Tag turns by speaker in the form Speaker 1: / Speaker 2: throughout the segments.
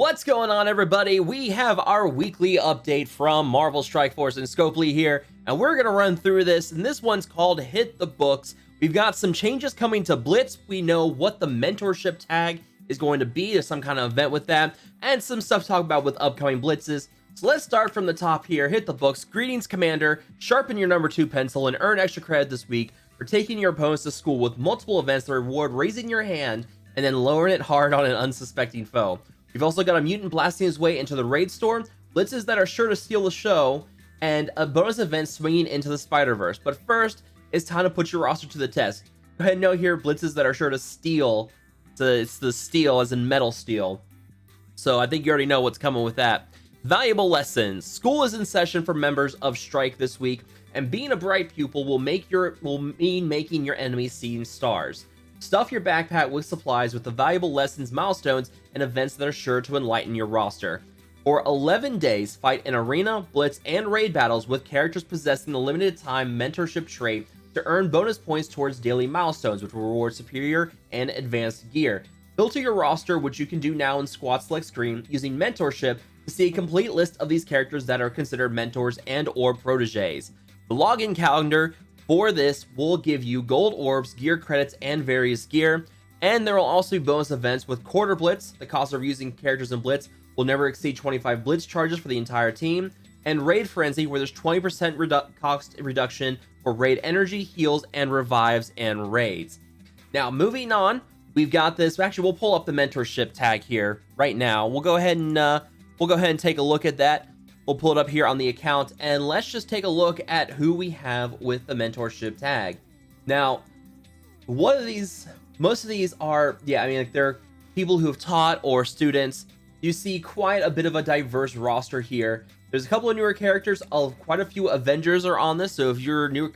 Speaker 1: What's going on, everybody? We have our weekly update from Marvel Strike Force and Scopely here, and we're going to run through this, and this one's called Hit the Books. We've got some changes coming to Blitz. We know what the Mentorship Tag is going to be. There's some kind of event with that, and some stuff to talk about with upcoming Blitzes. So let's start from the top here. Hit the Books. Greetings, Commander. Sharpen your number 2 pencil and earn extra credit this week for taking your opponents to school with multiple events that reward raising your hand and then lowering it hard on an unsuspecting foe. We've also got a mutant blasting his way into the raid store, blitzes that are sure to steal the show, and a bonus event swinging into the Spider-Verse. But first, it's time to put your roster to the test. Go ahead and note here, blitzes that are sure to steal. So it's the steal as in metal steel. So I think you already know what's coming with that. Valuable lessons. School is in session for members of Strike this week, and being a bright pupil will mean making your enemies seem stars. Stuff your backpack with supplies with the valuable lessons, milestones, and events that are sure to enlighten your roster. For 11 days, fight in arena, blitz, and raid battles with characters possessing the limited time mentorship trait to earn bonus points towards daily milestones, which will reward superior and advanced gear. Filter your roster, which you can do now in squad select screen, using mentorship to see a complete list of these characters that are considered mentors and or proteges. The login calendar for this will give you gold orbs, gear credits, and various gear. And there will also be bonus events with quarter blitz. The cost of using characters in blitz will never exceed 25 blitz charges for the entire team. And raid frenzy, where there's 20% cost reduction for raid energy, heals, and revives and raids. Now, moving on, we've got this. Actually, we'll pull up the mentorship tag here right now. We'll go ahead and take a look at that. We'll pull it up here on the account, and let's just take a look at who we have with the mentorship tag. Now, most of these are, they're people who have taught or students. You see quite a bit of a diverse roster here. There's a couple of newer characters. Quite a few Avengers are on this. So if you're a new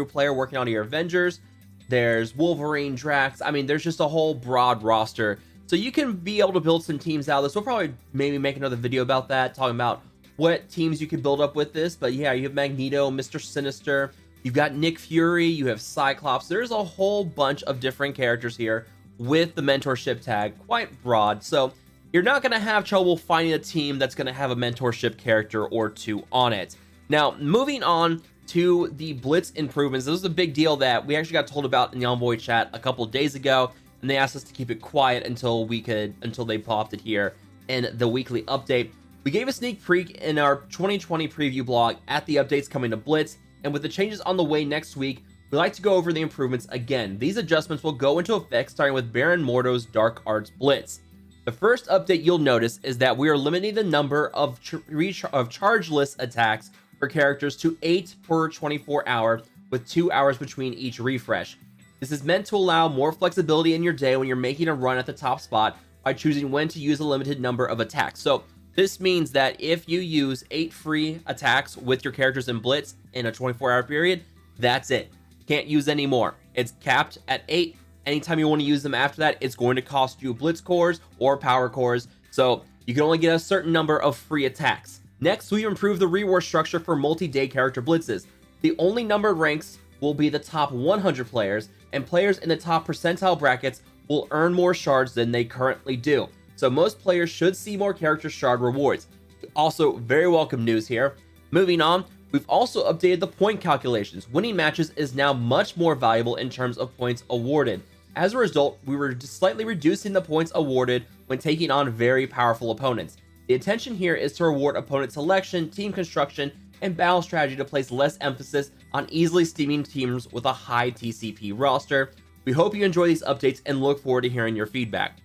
Speaker 1: player working on your Avengers, there's Wolverine, Drax. I mean, there's just a whole broad roster. So you can be able to build some teams out of this. We'll probably maybe make another video about that, talking about what teams you can build up with this. But yeah, you have Magneto, Mr. Sinister, you've got Nick Fury, you have Cyclops. There's a whole bunch of different characters here with the mentorship tag, quite broad. So you're not going to have trouble finding a team that's going to have a mentorship character or two on it. Now, moving on to the Blitz improvements. This was a big deal that we actually got told about in the Envoy chat a couple of days ago, and they asked us to keep it quiet until they popped it here in the weekly update. We gave a sneak peek in our 2020 preview blog at the updates coming to Blitz, and with the changes on the way next week, we like to go over the improvements again. These adjustments will go into effect starting with Baron Mordo's Dark Arts Blitz. The first update you'll notice is that we are limiting the number of chargeless attacks for characters to 8 per 24 hour, with 2 hours between each refresh. This is meant to allow more flexibility in your day when you're making a run at the top spot by choosing when to use a limited number of attacks. So this means that if you use 8 free attacks with your characters in Blitz in a 24-hour period, that's it. Can't use any more. It's capped at 8. Anytime you want to use them after that, it's going to cost you Blitz cores or power cores. So you can only get a certain number of free attacks. Next, we've improved the reward structure for multi-day character blitzes. The only numbered ranks will be the top 100 players, and players in the top percentile brackets will earn more shards than they currently do. So most players should see more character shard rewards. Also, very welcome news here. Moving on, we've also updated the point calculations. Winning matches is now much more valuable in terms of points awarded. As a result, we were slightly reducing the points awarded when taking on very powerful opponents. The intention here is to reward opponent selection, team construction, and battle strategy to place less emphasis on easily steaming teams with a high TCP roster. We hope you enjoy these updates and look forward to hearing your feedback.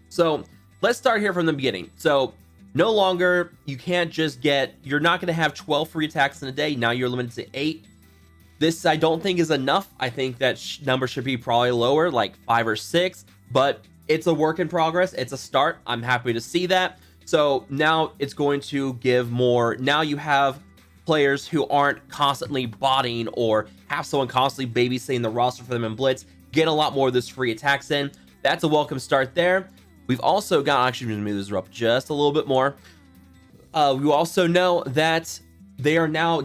Speaker 1: So let's start here from the beginning. So no longer, you're not going to have 12 free attacks in a day. Now you're limited to 8. This I don't think is enough. I think that number should be probably lower, like 5 or 6, but it's a work in progress. It's a start. I'm happy to see that. So now it's going to give more. Now you have players who aren't constantly botting or have someone constantly babysitting the roster for them in Blitz get a lot more of this free attacks in. That's a welcome start there. We've also got, actually, let me move this up just a little bit more. We also know that they are now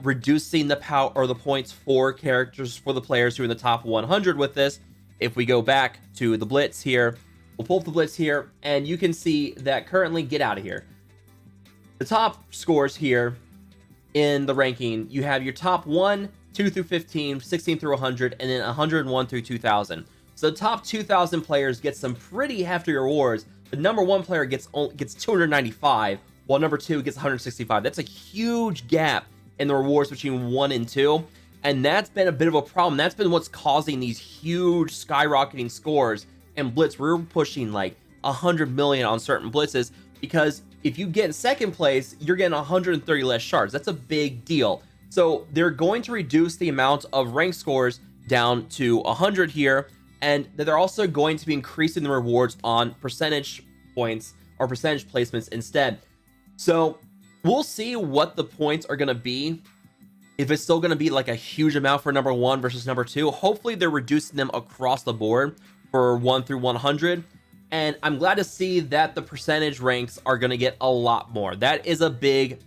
Speaker 1: reducing the power or the points for characters for the players who are in the top 100 with this. If we go back to the Blitz here, We'll pull up the Blitz here, and you can see that currently, get out of here. The top scores here in the ranking, you have your top 1, 2 through 15, 16 through 100, and then 101 through 2000. So the top 2,000 players get some pretty hefty rewards. The number 1 player gets 295, while number 2 gets 165. That's a huge gap in the rewards between 1 and 2, and that's been a bit of a problem. That's been what's causing these huge skyrocketing scores in Blitz. We're pushing like 100 million on certain Blitzes, because if you get in second place, you're getting 130 less shards. That's a big deal. So they're going to reduce the amount of rank scores down to 100 here, and they're also going to be increasing the rewards on percentage points or percentage placements instead. So we'll see what the points are going to be. If it's still going to be like a huge amount for number 1 versus number 2, hopefully they're reducing them across the board for 1 through 100. And I'm glad to see that the percentage ranks are going to get a lot more. That is a big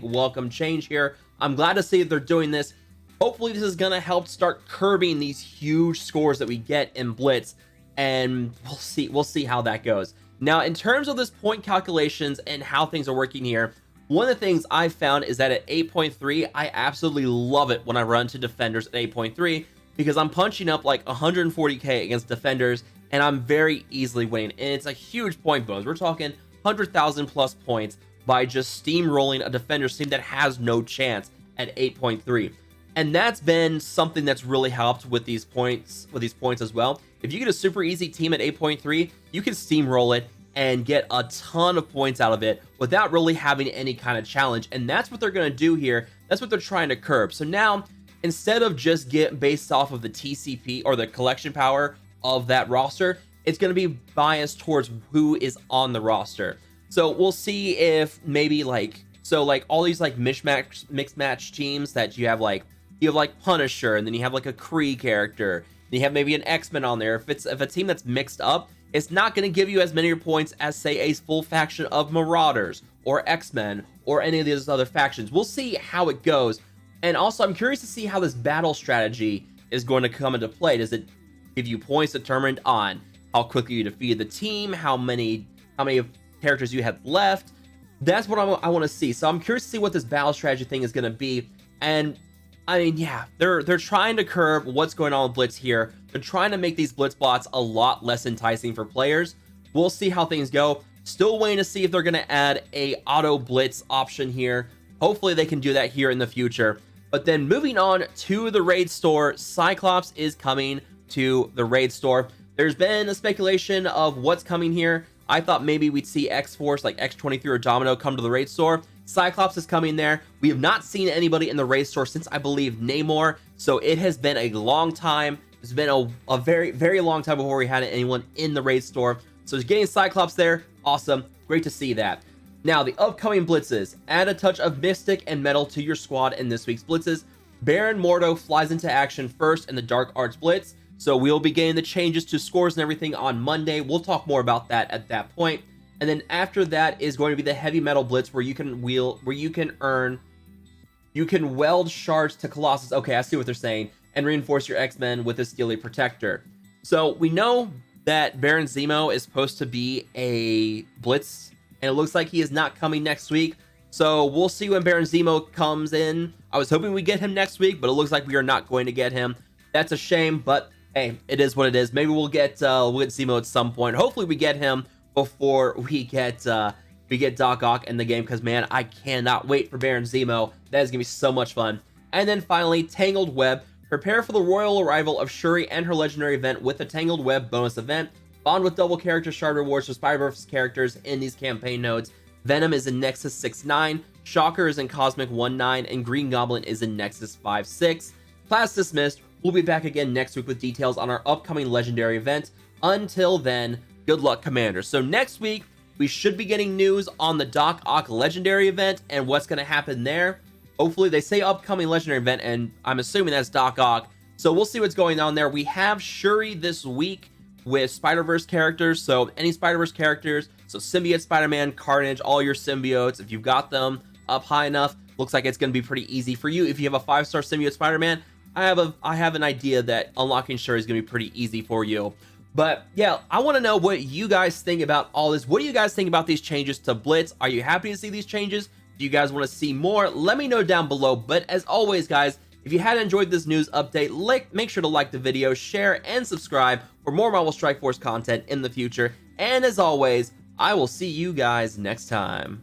Speaker 1: welcome change here. I'm glad to see that they're doing this. Hopefully this is going to help start curbing these huge scores that we get in Blitz, and we'll see how that goes. Now, in terms of this point calculations and how things are working here, one of the things I found is that at 8.3, I absolutely love it when I run to defenders at 8.3, because I'm punching up like 140k against defenders, and I'm very easily winning. And it's a huge point bonus. We're talking 100,000 plus points by just steamrolling a defender's team that has no chance at 8.3. And that's been something that's really helped with these points as well. If you get a super easy team at 8.3, you can steamroll it and get a ton of points out of it without really having any kind of challenge. And that's what they're going to do here. That's what they're trying to curb. So now, instead of just get based off of the TCP or the collection power of that roster, it's going to be biased towards who is on the roster. So we'll see if maybe like all these like mixed match teams that you have like Punisher, and then you have like a Kree character, and you have maybe an X-Men on there. If a team that's mixed up, it's not going to give you as many points as, say, a full faction of Marauders or X-Men or any of these other factions. We'll see how it goes. And also, I'm curious to see how this battle strategy is going to come into play. Does it give you points determined on how quickly you defeated the team, how many characters you have left? That's what I want to see. So I'm curious to see what this battle strategy thing is going to be. And I mean, yeah, they're trying to curb what's going on with Blitz here. They're trying to make these Blitz bots a lot less enticing for players. We'll see how things go. Still waiting to see if they're going to add a auto Blitz option here. Hopefully they can do that here in the future. But then moving on to the raid store, Cyclops is coming to the raid store. There's been a speculation of what's coming here. I thought maybe we'd see X-Force like X-23 or Domino come to the raid store. Cyclops is coming there. We have not seen anybody in the raid store since, I believe, Namor. So it has been a long time. It's been a very long time before we had anyone in the raid store. So getting Cyclops there, awesome. Great to see that. Now, the upcoming Blitzes. Add a touch of Mystic and Metal to your squad in this week's Blitzes. Baron Mordo flies into action first in the Dark Arts Blitz. So we'll be getting the changes to scores and everything on Monday. We'll talk more about that at that point. And then after that is going to be the Heavy Metal Blitz, where you can weld shards to Colossus. Okay, I see what they're saying. And reinforce your X-Men with a Steely Protector. So we know that Baron Zemo is supposed to be a Blitz, and it looks like he is not coming next week. So we'll see when Baron Zemo comes in. I was hoping we get him next week, but it looks like we are not going to get him. That's a shame, but hey, it is what it is. Maybe we'll get Zemo at some point. Hopefully we get him before we get Doc Ock in the game, because man, I cannot wait for Baron Zemo. That is gonna be so much fun. And then finally, Tangled Web. Prepare for the royal arrival of Shuri and her legendary event with a Tangled Web bonus event. Bond with double character shard rewards for Spider-Verse characters in these campaign nodes. Venom is in Nexus 6-9, Shocker is in Cosmic 1-9, and Green Goblin is in Nexus 5-6. Class dismissed. We'll be back again next week with details on our upcoming legendary event. Until then, good luck, Commanders. So next week, we should be getting news on the Doc Ock legendary event and what's going to happen there. Hopefully, they say upcoming legendary event, and I'm assuming that's Doc Ock. So we'll see what's going on there. We have Shuri this week with Spider-Verse characters. So any Spider-Verse characters, so Symbiote Spider-Man, Carnage, all your symbiotes, if you've got them up high enough, looks like it's going to be pretty easy for you. If you have a 5-star Symbiote Spider-Man, I have an idea that unlocking Shuri is going to be pretty easy for you. But yeah, I want to know what you guys think about all this. What do you guys think about these changes to Blitz? Are you happy to see these changes? Do you guys want to see more? Let me know down below. But as always, guys, if you had enjoyed this news update, make sure to like the video, share, and subscribe for more Marvel Strike Force content in the future. And as always, I will see you guys next time.